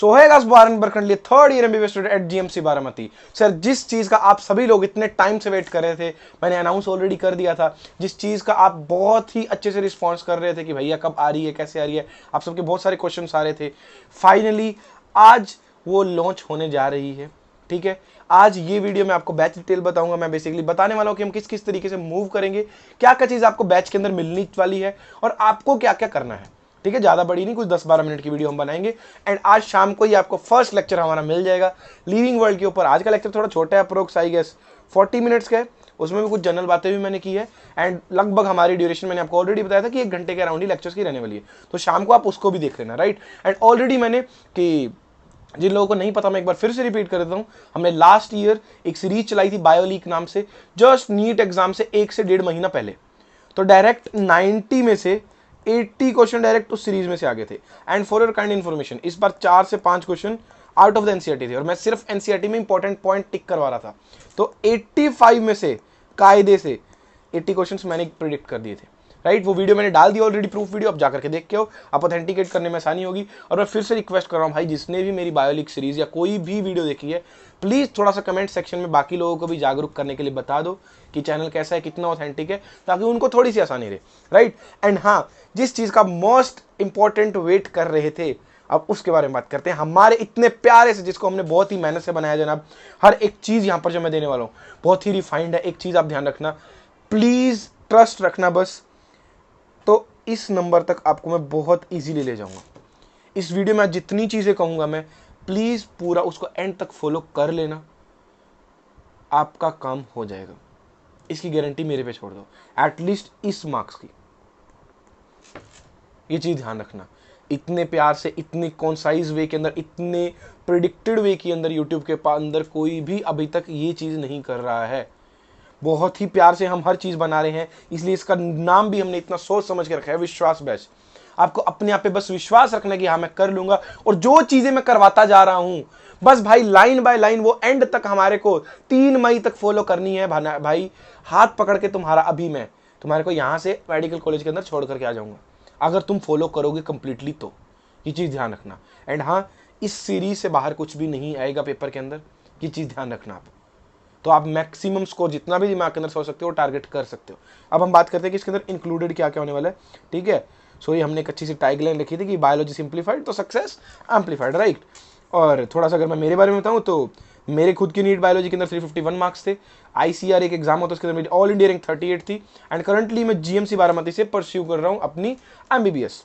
सोहेग बारन बरखंडली, third year MBBS student at GMC Baramati. Sir जिस चीज का आप सभी लोग इतने टाइम से वेट कर रहे थे, मैंने अनाउंस ऑलरेडी कर दिया था, जिस चीज का आप बहुत ही अच्छे से रिस्पॉन्स कर रहे थे कि भैया कब आ रही है, कैसे आ रही है, आप सबके बहुत सारे क्वेश्चन आ रहे थे, फाइनली आज वो लॉन्च होने जा रही है। ठीक है, आज ये वीडियो में आपको बैच डिटेल बताऊंगा। मैं बेसिकली बताने वाला हूं कि हम किस किस तरीके से मूव करेंगे, क्या क्या चीज आपको बैच के अंदर मिलने वाली है और आपको क्या क्या करना है। ठीक है, ज्यादा बड़ी नहीं, कुछ 10-12 मिनट की वीडियो हम बनाएंगे। एंड आज शाम को ही आपको फर्स्ट लेक्चर हमारा मिल जाएगा लिविंग वर्ल्ड के ऊपर। आज का लेक्चर थोड़ा छोटा है, अप्रोक्स आई गेस 40 मिनट्स का है, उसमें भी कुछ जनरल बातें भी मैंने की है। एंड लगभग हमारी ड्यूरेशन मैंने आपको ऑलरेडी बताया था कि 1 घंटे के अराउंड ही लेक्चर्स की रहने वाली है, तो शाम को आप उसको भी देख लेना, राइट। एंड ऑलरेडी मैंने कि जिन लोगों को नहीं पता, मैं एक बार फिर से रिपीट कर देता हूं, हमने लास्ट ईयर एक सीरीज चलाई थी बायोलीक नाम से, जस्ट नीट एग्जाम से 1 से 1.5 महीना पहले। तो डायरेक्ट 90 में से 80 क्वेश्चन डायरेक्ट उस सीरीज में से आगे थे। And for your kind information, इस बार 4 से 5 question out of the NCERT थे और मैं सिर्फ एनसीईआरटी में इंपॉर्टेंट पॉइंट टिक करवा रहा था। तो 85 में से कायदे से 80 क्वेश्चंस मैंने प्रिडिक्ट कर दिए थे, राइट। वो वीडियो मैंने डाल दी ऑलरेडी, प्रूफ वीडियो, आप जाकर के देख के हो, आप ऑथेंटिकेट करने में आसानी होगी। और मैं फिर से रिक्वेस्ट कर रहा हूँ भाई, जिसने भी मेरी बायोलिक सीरीज या कोई भी वीडियो देखी है, प्लीज थोड़ा सा कमेंट सेक्शन में बाकी लोगों को भी जागरूक करने के लिए बता दो कि चैनल कैसा है, कितना ऑथेंटिक है, ताकि उनको थोड़ी सी आसानी रहे, राइट। एंड हाँ, जिस चीज का मोस्ट इंपॉर्टेंट वेट कर रहे थे, अब उसके बारे में बात करते हैं। हमारे इतने प्यारे से, जिसको हमने बहुत ही मेहनत से बनाया जनाब, हर एक चीज यहाँ पर जो मैं देने वाला हूँ बहुत ही रिफाइंड है। एक चीज आप ध्यान रखना, प्लीज ट्रस्ट रखना बस। तो इस नंबर तक आपको मैं बहुत इजीली ले जाऊंगा। इस वीडियो में जितनी चीजें कहूंगा मैं, प्लीज पूरा उसको एंड तक फॉलो कर लेना, आपका काम हो जाएगा। इसकी गारंटी मेरे पे छोड़ दो, एटलीस्ट इस मार्क्स की। ये चीज ध्यान रखना, इतने प्यार से, इतने कॉन्साइज वे के अंदर, इतने प्रिडिक्टेड वे के अंदर यूट्यूब के अंदर कोई भी अभी तक ये चीज नहीं कर रहा है। बहुत ही प्यार से हम हर चीज बना रहे हैं, इसलिए इसका नाम भी हमने इतना सोच समझ के रखा है, विश्वास बैच। आपको अपने आप पे बस विश्वास रखना कि हाँ मैं कर लूंगा, और जो चीजें मैं करवाता जा रहा हूं बस भाई लाइन बाय लाइन वो एंड तक हमारे को 3 मई तक फॉलो करनी है भाई। हाथ पकड़ के तुम्हारा अभी मैं तुम्हारे को यहां से मेडिकल कॉलेज के अंदर छोड़ करके आ जाऊंगा, अगर तुम फॉलो करोगे कंप्लीटली तो। ये चीज ध्यान रखना। एंड हाँ, इस सीरीज से बाहर कुछ भी नहीं आएगा पेपर के अंदर, ये चीज ध्यान रखना आप। तो आप मैक्सिमम स्कोर जितना भी दिमाग के अंदर सोच सकते हो टारगेट कर सकते हो। अब हम बात करते हैं कि इसके अंदर इंक्लूडेड क्या क्या होने वाला है। ठीक है, सो ये हमने एक अच्छी सी टैगलाइन लिखी थी कि बायोलॉजी सिंप्लीफाइड तो सक्सेस एम्पलीफाइड, राइट। और थोड़ा सा अगर मैं मेरे बारे में बताऊं तो मेरे खुद की नीट बायोलॉजी के अंदर 351 मार्क्स थे। ICR एक एग्जाम होता है, उसके अंदर मेरी ऑल इंडिया रैंक 38 थी। एंड करंटली मैं GMC बारामती से परस्यू कर रहा हूं अपनी MBBS।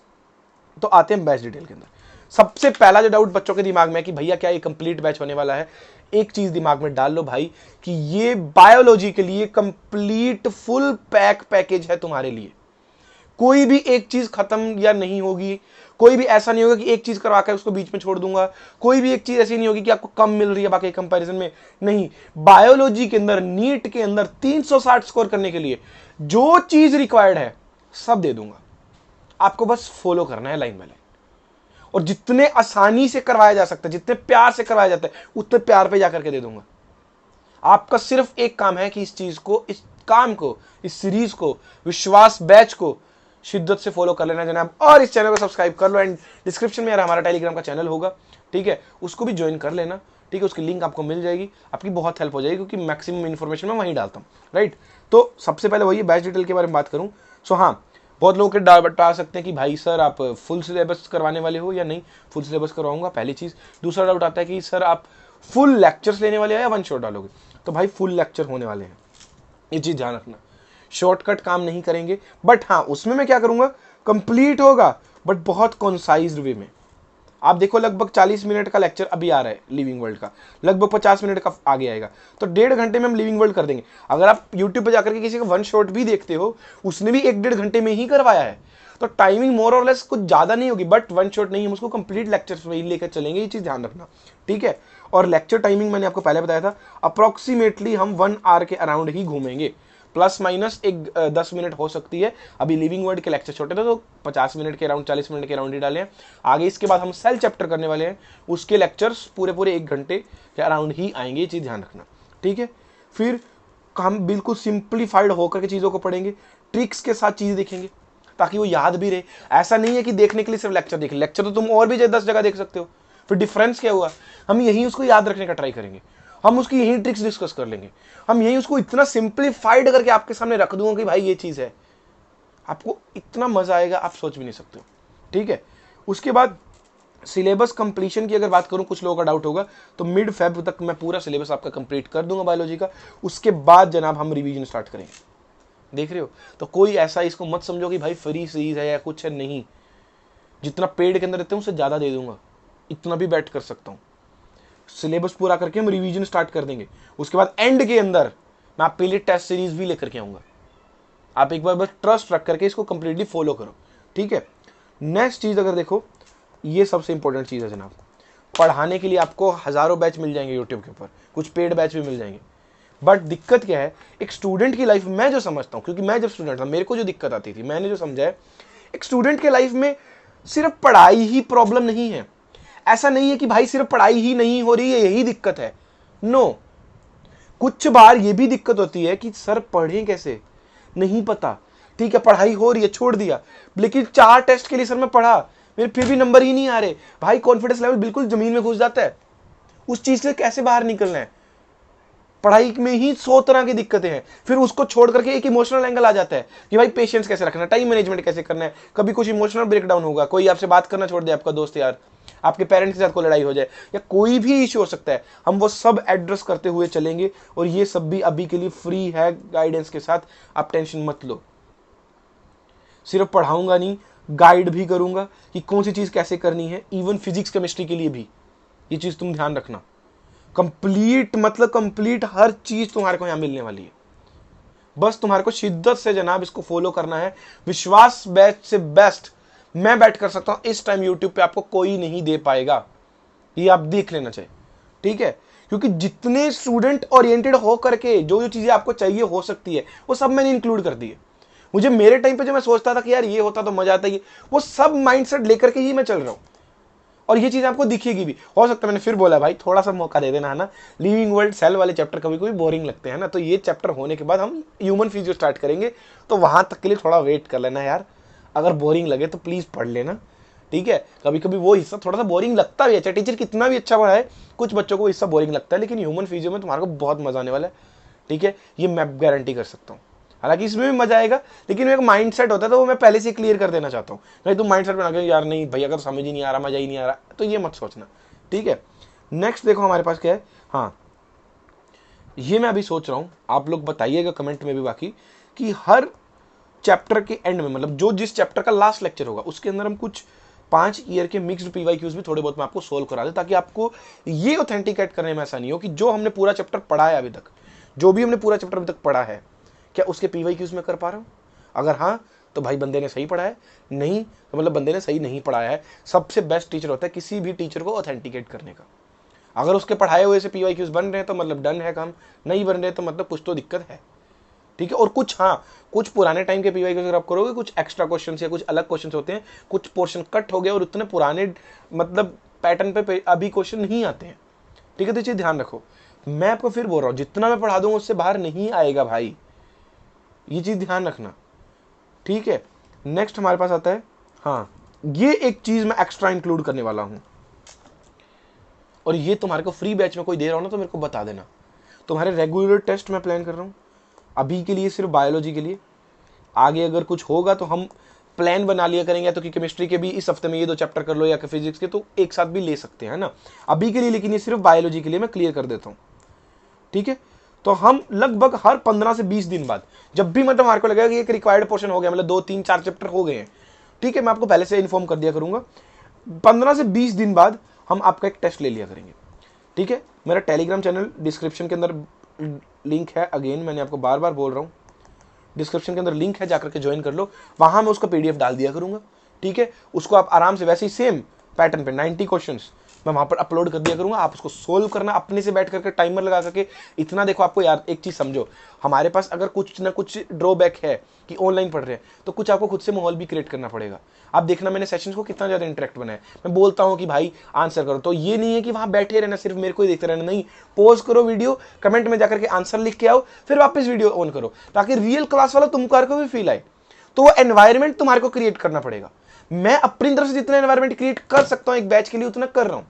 तो आते हैं बैच डिटेल के अंदर। सबसे पहला जो डाउट बच्चों के दिमाग में है कि भैया क्या ये कंप्लीट बैच होने वाला है, एक चीज दिमाग में डाल लो भाई कि ये बायोलॉजी के लिए कंप्लीट फुल पैकेज है तुम्हारे लिए। कोई भी एक चीज खत्म या नहीं होगी, कोई भी ऐसा नहीं होगा कि एक चीज करवा कर उसको बीच में छोड़ दूंगा, कोई भी एक चीज ऐसी नहीं होगी कि आपको कम मिल रही है बाकी कंपैरिजन में। नहीं, बायोलॉजी के अंदर, नीट के अंदर 360 स्कोर करने के लिए जो चीज रिक्वायर्ड है सब दे दूंगा, आपको बस फॉलो करना है लाइन बाय लाइन। और जितने आसानी से करवाया जा सकता है, जितने प्यार से करवाया जाता है, उतने प्यार पे जाकर के दे दूंगा। आपका सिर्फ एक काम है कि इस चीज को, इस काम को, इस सीरीज को, विश्वास बैच को शिद्दत से फॉलो कर लेना जनाब। और इस चैनल को सब्सक्राइब कर लो। एंड डिस्क्रिप्शन में यार हमारा टेलीग्राम का चैनल होगा, ठीक है, उसको भी ज्वाइन कर लेना। ठीक है, उसकी लिंक आपको मिल जाएगी, आपकी बहुत हेल्प हो जाएगी क्योंकि मैक्सिमम इन्फॉर्मेशन मैं वहीं डालता हूँ, राइट। तो सबसे पहले वही बैच डिटेल के बारे में बात करूँ। सो हाँ, बहुत लोग के डाउट आ सकते हैं कि भाई सर आप फुल सिलेबस करवाने वाले हो या नहीं। फुल सिलेबस करवाऊंगा, पहली चीज। दूसरा डाउट आता है कि सर आप फुल लेक्चर्स लेने वाले हो या वन शॉट डालोगे। तो भाई फुल लेक्चर होने वाले हैं, ये चीज ध्यान रखना। शॉर्टकट काम नहीं करेंगे, बट हाँ उसमें मैं क्या करूंगा, कंप्लीट होगा बट बहुत कॉन्साइज्ड वे में। आप देखो लगभग 40 मिनट का लेक्चर अभी आ रहा है लिविंग वर्ल्ड का, लगभग 50 मिनट का आगे आएगा, तो 1.5 घंटे में हम लिविंग वर्ल्ड कर देंगे। अगर आप यूट्यूब पे जाकर के किसी का वन शॉट भी देखते हो, उसने भी 1-1.5 घंटे में ही करवाया है, तो टाइमिंग मोर और लेस कुछ ज्यादा नहीं होगी, बट वन शॉट नहीं, हम उसको कंप्लीट लेक्चर में ही लेकर चलेंगे, ये चीज ध्यान रखना, ठीक है। और लेक्चर टाइमिंग मैंने आपको पहले बताया था, अप्रोक्सीमेटली हम 1 आवर के अराउंड ही घूमेंगे, प्लस माइनस एक 10 मिनट हो सकती है। अभी लिविंग वर्ड के लेक्चर छोटे थे तो 50 मिनट के अराउंड, 40 मिनट के अराउंड ही डाले हैं। आगे इसके बाद हम सेल चैप्टर करने वाले हैं, उसके लेक्चर्स पूरे 1 घंटे के अराउंड ही आएंगे, ये चीज ध्यान रखना, ठीक है। फिर हम बिल्कुल सिंप्लीफाइड होकर के चीजों को पढ़ेंगे, ट्रिक्स के साथ चीज देखेंगे ताकि वो याद भी रहे। ऐसा नहीं है कि देखने के लिए सिर्फ लेक्चर देख, लेक्चर तो तुम और भी 10 जगह देख सकते हो, फिर डिफरेंस क्या हुआ, हम यही उसको याद रखने का ट्राई करेंगे, हम उसकी यही ट्रिक्स डिस्कस कर लेंगे, हम यही उसको इतना सिंप्लीफाइड करके आपके सामने रख दूंगा कि भाई ये चीज़ है, आपको इतना मजा आएगा आप सोच भी नहीं सकते हो। ठीक है, उसके बाद सिलेबस कंप्लीशन की अगर बात करूं, कुछ लोगों का डाउट होगा, तो मिड फेब तक मैं पूरा सिलेबस आपका कंप्लीट कर दूंगा बायोलॉजी का। उसके बाद जनाब हम रिवीजन स्टार्ट करेंगे। देख रहे हो, तो कोई ऐसा इसको मत समझो कि भाई फ्री सीरीज है या कुछ है, नहीं, जितना पेड के अंदर रहते हैं उससे ज़्यादा दे दूंगा, इतना भी बैठ कर सकता हूँ। सिलेबस पूरा करके हम रिवीजन स्टार्ट कर देंगे। उसके बाद एंड के अंदर मैं आपके लिए टेस्ट सीरीज भी लेकर के आऊँगा। आप एक बार बस ट्रस्ट रख करके इसको कंप्लीटली फॉलो करो। ठीक है, नेक्स्ट चीज़ अगर देखो, ये सबसे इंपॉर्टेंट चीज़ है जनाब, पढ़ाने के लिए आपको हज़ारों बैच मिल जाएंगे यूट्यूब के ऊपर, कुछ पेड बैच भी मिल जाएंगे। बट दिक्कत क्या है, एक स्टूडेंट की लाइफ में मैं जो समझता हूँ, क्योंकि मैं जब स्टूडेंट था मेरे को जो दिक्कत आती थी, मैंने जो समझा है, एक स्टूडेंट के लाइफ में सिर्फ पढ़ाई ही प्रॉब्लम नहीं है। ऐसा नहीं है कि भाई सिर्फ पढ़ाई ही नहीं हो रही है यही दिक्कत है, नो। कुछ बार ये भी दिक्कत होती है कि सर पढ़ें कैसे, नहीं पता। ठीक है, पढ़ाई हो रही है, छोड़ दिया, लेकिन 4 टेस्ट के लिए सर मैं पढ़ा, मेरे फिर भी नंबर ही नहीं आ रहे, भाई कॉन्फिडेंस लेवल बिल्कुल जमीन में घुस जाता है। उस चीज से कैसे बाहर निकलना है, पढ़ाई में ही 100 तरह की दिक्कतें हैं। फिर उसको छोड़ करके एक इमोशनल एंगल आ जाता है कि भाई पेशेंस कैसे रखना है, टाइम मैनेजमेंट कैसे करना है। कभी कुछ इमोशनल ब्रेकडाउन होगा, कोई आपसे बात करना छोड़ दे, आपका दोस्त यार, आपके पेरेंट्स के साथ कोई लड़ाई हो जाए, या कोई भी इश्यू हो सकता है, हम वो सब एड्रेस करते हुए चलेंगे। और ये सब भी अभी के लिए फ्री है गाइडेंस के साथ, आप टेंशन मत लो। सिर्फ पढ़ाऊंगा नहीं, गाइड भी करूंगा कि कौन सी चीज कैसे करनी है, इवन फिजिक्स केमिस्ट्री के लिए भी। ये चीज तुम ध्यान रखना, कंप्लीट मतलब कंप्लीट हर चीज तुम्हारे को यहां मिलने वाली है। बस तुम्हारे को शिद्दत से जनाब इसको फॉलो करना है। विश्वास बेस्ट से बेस्ट मैं बैठ कर सकता हूं इस टाइम यूट्यूब पे, आपको कोई नहीं दे पाएगा, ये आप देख लेना चाहिए। ठीक है, क्योंकि जितने स्टूडेंट ओरिएंटेड हो करके जो जो चीजें आपको चाहिए हो सकती है, वो सब मैंने इंक्लूड कर दी है। मुझे मेरे टाइम पे जो मैं सोचता था कि यार ये होता तो मजा आता ही, वो सब माइंडसेट लेकर के ही मैं चल रहा हूं। और ये चीज आपको दिखेगी भी। हो सकता है मैंने फिर बोला भाई थोड़ा सा मौका दे देना, है ना। लिविंग वर्ल्ड सेल वाले चैप्टर कभी कभी बोरिंग लगते हैं ना, तो ये चैप्टर होने के बाद हम ह्यूमन फिजियो स्टार्ट करेंगे, तो वहां तक के लिए थोड़ा वेट कर लेना यार। अगर बोरिंग लगे तो प्लीज पढ़ लेना। ठीक है, कभी कभी वो हिस्सा थोड़ा सा बोरिंग लगता भी है, चाहे टीचर कितना भी अच्छा पढ़ाए, कुछ बच्चों को हिस्सा बोरिंग लगता है, लेकिन ह्यूमन फिजियो में तुम्हारे को बहुत मजा आने वाला है। ठीक है, ये मैं गारंटी कर सकता हूँ। हालांकि इसमें भी मजा आएगा, लेकिन एक माइंड सेट होता है तो वो मैं पहले से क्लियर कर देना चाहता हूँ। नहीं तुम माइंड सेट बना के यार नहीं भाई अगर समझ ही नहीं आ रहा, मजा ही नहीं आ रहा, तो ये मत सोचना। ठीक है, नेक्स्ट देखो हमारे पास क्या है। हाँ, ये मैं अभी सोच रहा हूँ, आप लोग बताइएगा कमेंट में भी बाकी, कि हर चैप्टर के एंड में, मतलब जो जिस चैप्टर का लास्ट लेक्चर होगा उसके अंदर हम कुछ 5 ईयर के मिक्स्ड पीवाईक्यूज भी थोड़े बहुत मैं आपको सोल्व करा दे, ताकि आपको ये ऑथेंटिकेट करने में ऐसा नहीं हो कि जो हमने पूरा चैप्टर पढ़ा है अभी तक, जो भी हमने पूरा चैप्टर अभी तक पढ़ा है, क्या उसके पीवाईक्यूज में कर पा रहा हूँ। अगर हाँ तो भाई बंदे ने सही पढ़ा है, नहीं तो मतलब बंदे ने सही नहीं पढ़ाया है। सबसे बेस्ट टीचर होता है किसी भी टीचर को ऑथेंटिकेट करने का। अगर उसके पढ़ाए हुए से पीवाईक्यूज बन रहे हैं तो मतलब डन है काम, नहीं बन रहे तो मतलब कुछ तो दिक्कत है। ठीक है, और कुछ हाँ कुछ पुराने टाइम के पीवाईक्यूज अगर आप करोगे, कुछ एक्स्ट्रा क्वेश्चन या कुछ अलग क्वेश्चन होते हैं, कुछ पोर्शन कट हो गए और उतने पुराने मतलब पैटर्न पे अभी क्वेश्चन नहीं आते हैं। ठीक है, तो चीज ध्यान रखो। मैं आपको फिर बोल रहा हूँ, जितना मैं पढ़ा दूंगा उससे बाहर नहीं आएगा भाई, ये चीज ध्यान रखना। ठीक है, नेक्स्ट हमारे पास आता है, हाँ ये एक चीज मैं एक्स्ट्रा इंक्लूड करने वाला हूं, और ये तुम्हारे को फ्री बैच में कोई दे रहा हो ना तो मेरे को बता देना। तुम्हारे रेगुलर टेस्ट मैं प्लान कर रहा हूं अभी के लिए सिर्फ बायोलॉजी के लिए। आगे अगर कुछ होगा तो हम प्लान बना लिया करेंगे, तो कि केमिस्ट्री के भी इस हफ्ते में ये 2 चैप्टर कर लो, या फिजिक्स के तो एक साथ भी ले सकते हैं ना अभी के लिए, लेकिन ये सिर्फ बायोलॉजी के लिए मैं क्लियर कर देता हूँ। ठीक है, तो हम लगभग हर 15 से 20 दिन बाद, जब भी मतलब हमारे को लगेगा कि एक रिक्वायर्ड पोर्शन हो गया, मतलब 2 3 4 चैप्टर हो गए हैं, ठीक है, मैं आपको पहले से इन्फॉर्म कर दिया करूंगा। 15 से 20 दिन बाद हम आपका एक टेस्ट ले लिया करेंगे। ठीक है, मेरा टेलीग्राम चैनल डिस्क्रिप्शन के अंदर लिंक है, अगेन मैंने आपको बार बार बोल रहा हूँ, डिस्क्रिप्शन के अंदर लिंक है, जाकर के ज्वाइन कर लो। वहां मैं उसका पीडीएफ डाल दिया करूंगा। ठीक है, उसको आप आराम से वैसे ही सेम पैटर्न पे 90 क्वेश्चंस मैं वहां पर अपलोड कर दिया करूंगा। आप उसको सोल्व करना अपने से बैठ करके, टाइमर लगा करके। इतना देखो, आपको यार एक चीज समझो, हमारे पास अगर कुछ ना कुछ ड्रॉबैक है कि ऑनलाइन पढ़ रहे हैं, तो कुछ आपको खुद से माहौल भी क्रिएट करना पड़ेगा। आप देखना मैंने सेशंस को कितना ज्यादा इंटरेक्ट बनाया। मैं बोलता हूं कि भाई आंसर करो, तो ये नहीं है कि वहां बैठे रहना सिर्फ मेरे को ही देखते रहना, नहीं, पॉज करो वीडियो, कमेंट में जाकर के आंसर लिख के आओ, फिर वापस वीडियो ऑन करो, ताकि रियल क्लास वाला तुमको भी फील आए। तो वो एनवायरमेंट तुम्हारे को क्रिएट करना पड़ेगा। मैं अपनी तरफ से जितना एनवायरमेंट क्रिएट कर सकता हूं एक बैच के लिए, उतना कर रहा हूं।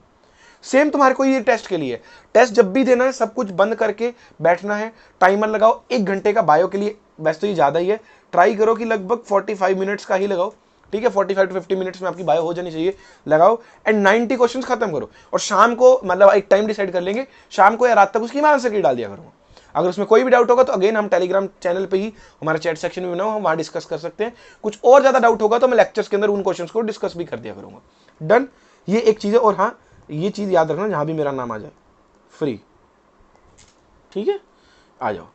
सेम तुम्हारे को ये टेस्ट के लिए, टेस्ट जब भी देना है सब कुछ बंद करके बैठना है, टाइमर लगाओ 1 घंटे का बायो के लिए, वैसे तो ये ज़्यादा ही है, ट्राई करो कि लगभग 45 मिनट्स का ही लगाओ, ठीक है, 45 to 50 मिनट्स में आपकी बायो हो जानी चाहिए, लगाओ एंड 90 क्वेश्चंस खत्म करो। और शाम को मतलब एक टाइम डिसाइड कर लेंगे, शाम को या रात तक उसकी मैं आंसर की डाल दिया करूँगा। अगर उसमें कोई भी डाउट होगा तो अगेन हम टेलीग्राम चैनल पे ही हमारा चैट सेक्शन में बनाओ, हम वहाँ डिस्कस कर सकते हैं। कुछ और ज़्यादा डाउट होगा तो मैं लेक्चर्स के अंदर उन क्वेश्चंस को डिस्कस भी कर दिया करूँगा। डन, ये एक चीज़ है। और हाँ, ये चीज़ याद रखना, जहाँ भी मेरा नाम आ जाए फ्री, ठीक है, आ जाओ।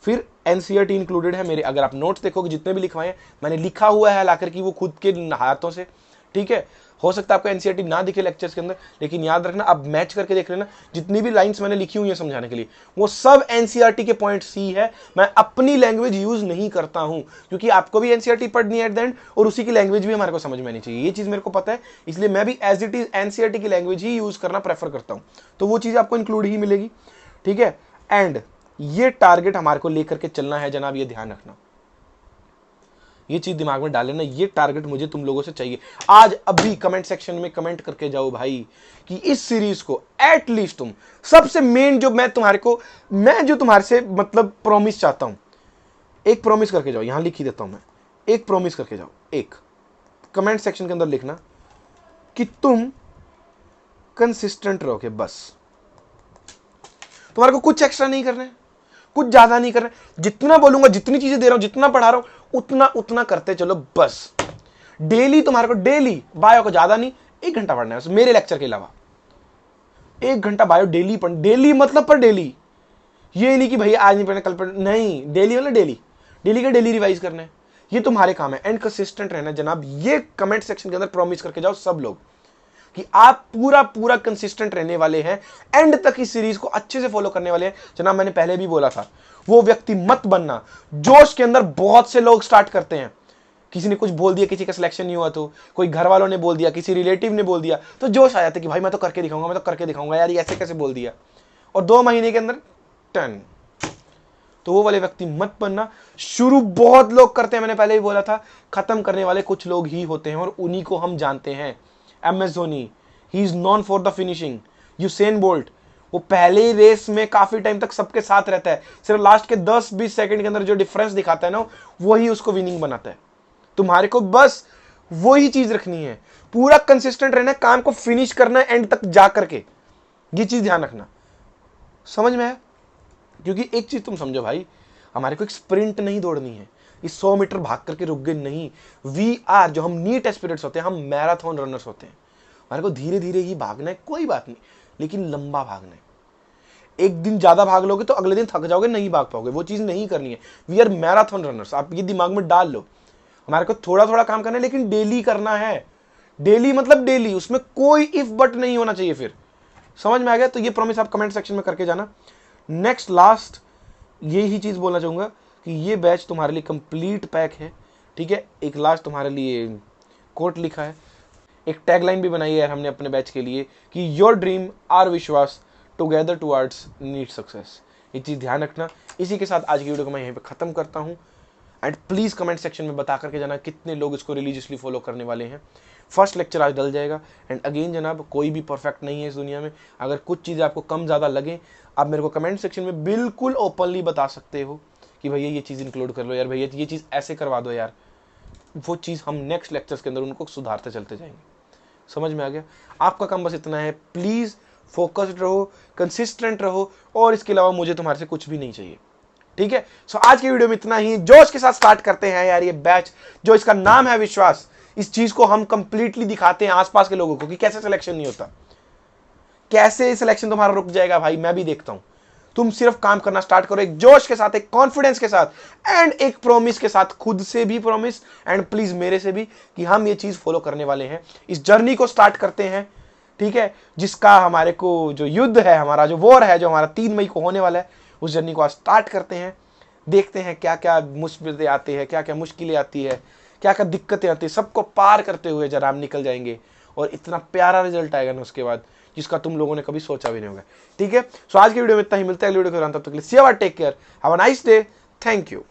फिर एनसीईआरटी इंक्लूडेड है मेरे, अगर आप नोट्स देखोगे जितने भी लिखवाए हैं मैंने लिखा हुआ है लाकर कि वो खुद के हाथों से, ठीक है। हो सकता है आपको एनसीईआरटी ना दिखे लेक्चर्स के अंदर, लेकिन याद रखना आप मैच करके देख लेना, जितनी भी लाइंस मैंने लिखी हुई है समझाने के लिए वो सब एनसीईआरटी के पॉइंट सी है। मैं अपनी लैंग्वेज यूज नहीं करता हूं, क्योंकि आपको भी एनसीईआरटी पढ़नी है एट द एंड, और उसी की लैंग्वेज भी हमारे को समझ में आनी चाहिए, ये चीज मेरे को पता है, इसलिए मैं भी एज इट इज एनसीईआरटी की लैंग्वेज ही यूज करना प्रेफर करता हूं। तो वो चीज आपको इंक्लूड ही मिलेगी, ठीक है। एंड ये टारगेट हमारे को लेकर के चलना है जनाब, ये ध्यान रखना, ये चीज दिमाग में डाल लेना, ये टारगेट मुझे तुम लोगों से चाहिए। आज अभी कमेंट सेक्शन में कमेंट करके जाओ भाई कि इस सीरीज को एटलीस्ट तुम सबसे मेन जो मैं जो तुम्हारे से मतलब प्रॉमिस चाहता हूं, एक प्रॉमिस करके जाओ, यहां लिख ही देता हूं मैं, एक प्रॉमिस करके जाओ, एक कमेंट सेक्शन के अंदर लिखना कि तुम कंसिस्टेंट रहोगे, बस तुम्हारे को कुछ एक्स्ट्रा नहीं करना है, कुछ ज्यादा नहीं करना है, जितना बोलूंगा, जितनी चीजें दे रहा हूं, जितना पढ़ा रहा हूं उतना उतना करते चलो बस। डेली तुम्हारे को, डेली बायो को ज्यादा नहीं, 1 घंटा पढ़ना है मेरे लेक्चर के अलावा, 1 घंटा बायो डेली पढ़, डेली मतलब पर डेली, ये नहीं कि भैया आज नहीं पढ़ना कल पढ़ना, नहीं, डेली मतलब डेली, डेली का डेली रिवाइज करना है, ये तुम्हारे काम है। एंड कंसिस्टेंट रहना जनाब, ये कमेंट सेक्शन के अंदर प्रॉमिस करके जाओ सब लोग कि आप पूरा पूरा कंसिस्टेंट रहने वाले हैं, एंड तक इस सीरीज को अच्छे से फॉलो करने वाले हैं। जनाब मैंने पहले भी बोला था, वो व्यक्ति मत बनना जोश के अंदर बहुत से लोग स्टार्ट करते हैं, किसी ने कुछ बोल दिया, किसी का सिलेक्शन नहीं हुआ तो, कोई घर वालों ने बोल दिया, किसी रिलेटिव ने बोल दिया, तो जोश आ जाता है कि भाई मैं तो करके दिखाऊंगा, मैं तो करके दिखाऊंगा यार, ये ऐसे कैसे बोल दिया, और 2 महीने के अंदर 10। तो वो वाले व्यक्ति मत बनना। शुरू बहुत लोग करते हैं, मैंने पहले भी बोला था, खत्म करने वाले कुछ लोग ही होते हैं, और उन्हीं को हम जानते हैं। MS Dhoni, he is non for the finishing. Usain bolt, वो पहले रेस में काफी टाइम तक सबके साथ रहता है, सिर्फ लास्ट के 10-20 सेकंड के अंदर जो डिफरेंस दिखाता है ना, वही उसको विनिंग बनाता है। तुम्हारे को बस वही चीज रखनी है, पूरा कंसिस्टेंट रहना है, काम को फिनिश करना है एंड तक जा करके, ये चीज ध्यान रखना, समझ में है। क्योंकि एक चीज तुम समझो भाई, हमारे को एक स्प्रिंट नहीं दौड़नी है, इस 100 मीटर भाग करके रुक गए नहीं। जो हम नीट एस्पिरेंट्स होते हैं, हम मैराथन रनर्स होते हैं, हमारे को धीरे धीरे ही भागना है, कोई बात नहीं, लेकिन लंबा भागना है। एक दिन ज्यादा भाग लोगे तो अगले दिन थक जाओगे, नहीं भाग पाओगे, वो चीज नहीं करनी है। वी आर मैराथन रनर्स, आप ये दिमाग में डाल लो। हमारे को थोड़ा थोड़ा काम करना है, लेकिन डेली करना है, डेली मतलब डेली, उसमें कोई इफ बट नहीं होना चाहिए। फिर समझ में आ गया? तो ये प्रॉमिस आप कमेंट सेक्शन में करके जाना। नेक्स्ट लास्ट यही चीज बोलना चाहूंगा कि ये बैच तुम्हारे लिए कंप्लीट पैक है, ठीक है। एक लास्ट तुम्हारे लिए कोट लिखा है, एक टैगलाइन भी बनाई है यार हमने अपने बैच के लिए कि योर ड्रीम आर विश्वास टुगेदर टुवर्ड्स नीट सक्सेस। ये चीज़ ध्यान रखना। इसी के साथ आज की वीडियो को मैं यहीं पे ख़त्म करता हूँ। एंड प्लीज़ कमेंट सेक्शन में बता करके जाना कितने लोग इसको रिलीजियसली फॉलो करने वाले हैं। फर्स्ट लेक्चर आज डल जाएगा। एंड अगेन जनाब, कोई भी परफेक्ट नहीं है इस दुनिया में। अगर कुछ चीज़ें आपको कम ज़्यादा लगे, आप मेरे को कमेंट सेक्शन में बिल्कुल ओपनली बता सकते हो कि भैया ये चीज़ इंक्लूड कर लो यार, भैया ये चीज़ ऐसे करवा दो यार। वो चीज़ हम नेक्स्ट लेक्चर्स के अंदर उनको सुधारते चलते जाएंगे। समझ में आ गया? आपका काम बस इतना है, प्लीज़ फोकस्ड रहो, कंसिस्टेंट रहो, और इसके अलावा मुझे तुम्हारे से कुछ भी नहीं चाहिए, ठीक है। सो आज की वीडियो में इतना ही। जोश के साथ स्टार्ट करते हैं यार ये बैच, जो इसका नाम है विश्वास। इस चीज को हम कंप्लीटली दिखाते हैं आसपास के लोगों को कि कैसे सिलेक्शन नहीं होता, कैसे सिलेक्शन तुम्हारा रुक जाएगा। भाई मैं भी देखता हूं। तुम सिर्फ काम करना स्टार्ट करो एक जोश के साथ, एक कॉन्फिडेंस के साथ, एंड एक प्रॉमिस के साथ, खुद से भी प्रॉमिस एंड प्लीज मेरे से भी, कि हम ये चीज फॉलो करने वाले हैं। इस जर्नी को स्टार्ट करते हैं, ठीक है, जिसका हमारे को जो युद्ध है, हमारा जो वॉर है, जो हमारा 3 मई को होने वाला है, उस जर्नी को आज स्टार्ट करते हैं। देखते हैं क्या क्या मुसीबतें आती है, क्या क्या मुश्किलें आती है, क्या क्या दिक्कतें आती है, सबको पार करते हुए जरा हम निकल जाएंगे, और इतना प्यारा रिजल्ट आएगा ना उसके बाद, जिसका तुम लोगों ने कभी सोचा भी नहीं होगा, ठीक है। सो आज की वीडियो में इतना ही। मिलता है अगली वीडियो के दौरान, तब तक के लिए see you, take care, have a nice day, thank you.